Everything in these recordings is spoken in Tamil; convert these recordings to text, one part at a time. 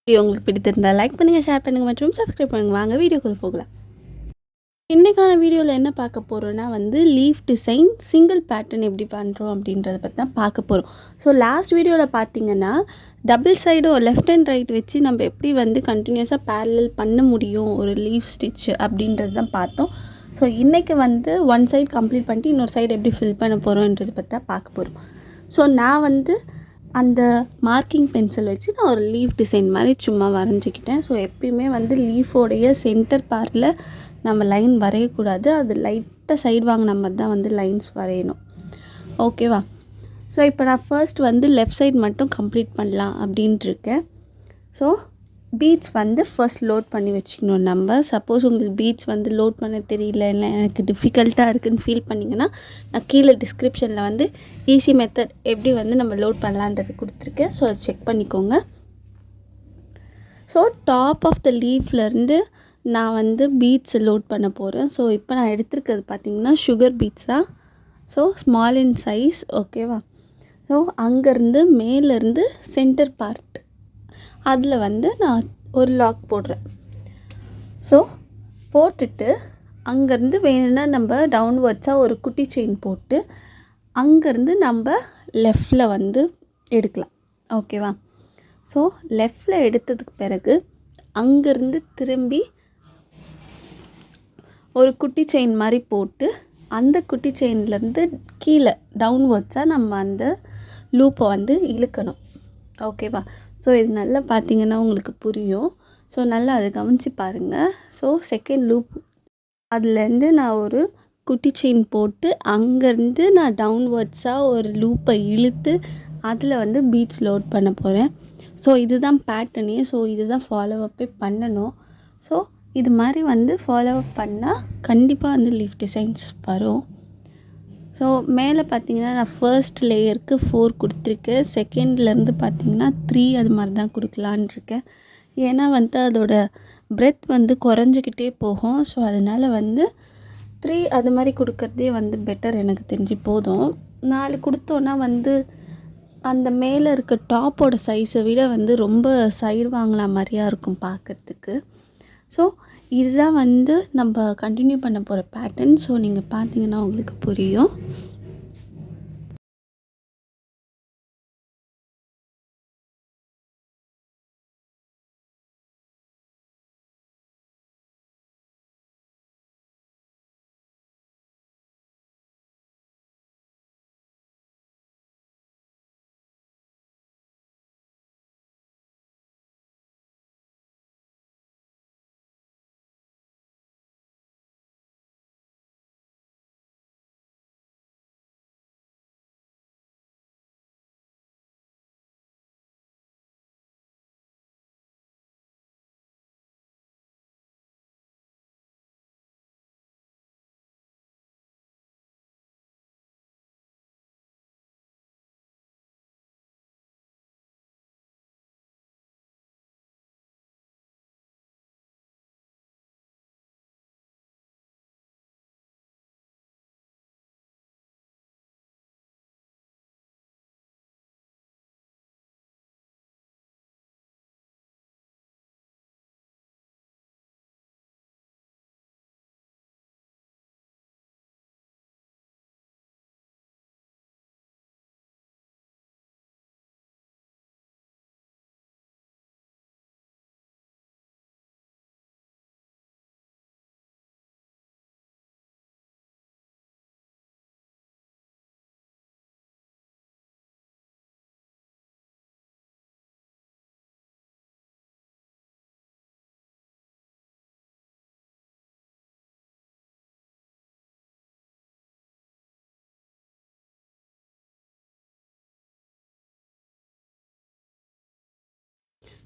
வீடியோ உங்களுக்கு பிடித்திருந்தால் லைக் பண்ணுங்கள், ஷேர் பண்ணுங்கள் மற்றும் சப்ஸ்கிரைப் பண்ணுங்கள். வாங்க வீடியோக்குள்ள போகலாம். இன்றைக்கான வீடியோவில் என்ன பார்க்க போகிறோன்னா லீஃப் டிசைன் சிங்கிள் பேட்டர்ன் எப்படி பண்ணுறோம் அப்படின்றத பற்றி தான் பார்க்க போகிறோம். ஸோ லாஸ்ட் வீடியோவில் பார்த்தீங்கன்னா டபுள் சைடும் லெஃப்ட் அண்ட் ரைட் வச்சு நம்ம எப்படி கண்டினியூஸாக பேரலல் பண்ண முடியும் ஒரு லீஃப் ஸ்டிச் அப்படின்றது தான் பார்த்தோம். ஸோ இன்றைக்கி ஒன் சைடு கம்ப்ளீட் பண்ணிட்டு இன்னொரு சைடு எப்படி ஃபில் பண்ண போகிறோன்றதை பற்றி தான் பார்க்க போகிறோம். ஸோ நான் அந்த மார்க்கிங் பென்சில் வச்சு நான் ஒரு லீஃப் டிசைன் மாதிரி சும்மா வரைஞ்சிக்கிட்டேன். ஸோ எப்பயுமே லீஃபோடைய சென்டர் பார்ட்டில் நம்ம லைன் வரையக்கூடாது. அது லைட்டாக சைடு வாங்கின மாதிரி தான் லைன்ஸ் வரையணும். ஓகேவா? ஸோ இப்போ நான் ஃபர்ஸ்ட் லெஃப்ட் சைடு மட்டும் கம்ப்ளீட் பண்ணலாம் அப்படின்ட்டு இருக்கேன். ஸோ பீட்ஸ் ஃபர்ஸ்ட் லோட் பண்ணி வச்சுக்கணும். நம்ம சப்போஸ் உங்களுக்கு பீட்ஸ் லோட் பண்ண தெரியல, இல்லை எனக்கு டிஃபிகல்ட்டாக இருக்குதுன்னு ஃபீல் பண்ணிங்கன்னா நான் கீழே டிஸ்கிரிப்ஷனில் ஈஸி மெத்தட் எப்படி நம்ம லோட் பண்ணலான்றது கொடுத்துருக்கேன். ஸோ அதை செக் பண்ணிக்கோங்க. ஸோ டாப் ஆஃப் த லீஃப்லேருந்து நான் பீட்ஸ் லோட் பண்ண போகிறேன். ஸோ இப்போ நான் எடுத்துருக்கிறது பார்த்திங்கன்னா சுகர் பீட்ஸ் தான். ஸோ ஸ்மால் இன் சைஸ். ஓகேவா? ஸோ அங்கேருந்து மேலேருந்து சென்டர் பார்ட் அதில் நான் ஒரு லாக் போடுறேன். ஸோ போட்டுட்டு அங்கேருந்து வேணும்னா நம்ம டவுன்வர்ட்ஸாக ஒரு குட்டி செயின் போட்டு அங்கேருந்து நம்ம லெஃப்டில் எடுக்கலாம். ஓகேவா? ஸோ லெஃப்டில் எடுத்ததுக்கு பிறகு அங்கேருந்து திரும்பி ஒரு குட்டி செயின் மாதிரி போட்டு அந்த குட்டி செயின்லேருந்து கீழே டவுன்வர்ட்ஸாக நம்ம அந்த லூப்பை இழுக்கணும். ஓகேவா? ஸோ இது நல்லா பார்த்திங்கன்னா உங்களுக்கு புரியும். ஸோ நல்லா அதை கவனித்து பாருங்கள். ஸோ செகண்ட் லூப் அதுலேருந்து நான் ஒரு குட்டி செயின் போட்டு அங்கேருந்து நான் டவுன்வர்ட்ஸாக ஒரு லூப்பை இழுத்து அதில் பீட்ஸ் லோட் பண்ண போகிறேன். ஸோ இதுதான் பேட்டர்னே. ஸோ இதுதான் ஃபாலோ அப்பே பண்ணணும். ஸோ இது மாதிரி ஃபாலோ அப் பண்ணால் கண்டிப்பாக லீஃப் டிசைன்ஸ் வரும். ஸோ மேலே பார்த்திங்கன்னா நான் ஃபர்ஸ்ட் லேயருக்கு 4 கொடுத்துருக்கேன். செகண்ட்லேருந்து பார்த்திங்கன்னா 3 அது மாதிரி தான் கொடுக்கலான் இருக்கேன். ஏன்னா அதோட பிரெத் குறைஞ்சிக்கிட்டே போகும். ஸோ அதனால் 3 அது மாதிரி கொடுக்குறதே பெட்டர் எனக்கு தெரிஞ்சு போதும். 4 கொடுத்தோன்னா அந்த மேலே இருக்க டாப்போட சைஸை விட ரொம்ப சைடு வாங்கலா மாதிரியாக இருக்கும் பார்க்குறதுக்கு. ஸோ இதுதான் நம்ம கண்டினியூ பண்ண போகிற பேட்டர்ன். ஸோ நீங்கள் பார்த்தீங்கன்னா உங்களுக்கு புரியும்.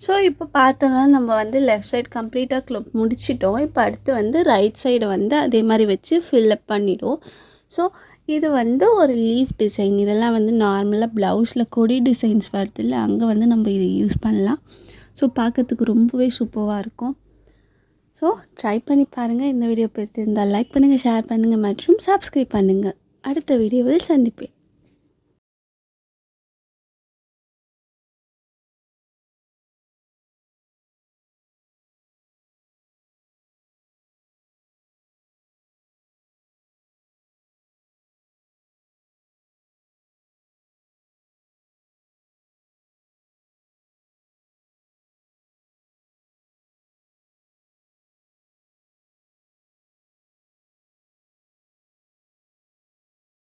ஸோ இப்போ பார்த்தோன்னா நம்ம லெஃப்ட் சைடு கம்ப்ளீட்டாக முடிச்சிட்டோம். இப்போ அடுத்து ரைட் சைடை அதே மாதிரி வச்சு ஃபில்லப் பண்ணிவிடும். ஸோ இது ஒரு லீஃப் டிசைன். இதெல்லாம் நார்மலாக ப்ளவுஸில் கொடி டிசைன்ஸ் வருதில்ல, அங்கே நம்ம இதை யூஸ் பண்ணலாம். ஸோ பார்க்கறதுக்கு ரொம்பவே சூப்பராக இருக்கும். ஸோ ட்ரை பண்ணி பாருங்கள். இந்த வீடியோ பிடித்திருந்தால் லைக் பண்ணுங்கள், ஷேர் பண்ணுங்கள் மற்றும் சப்ஸ்கிரைப் பண்ணுங்கள். அடுத்த வீடியோவில் சந்திப்பேன்.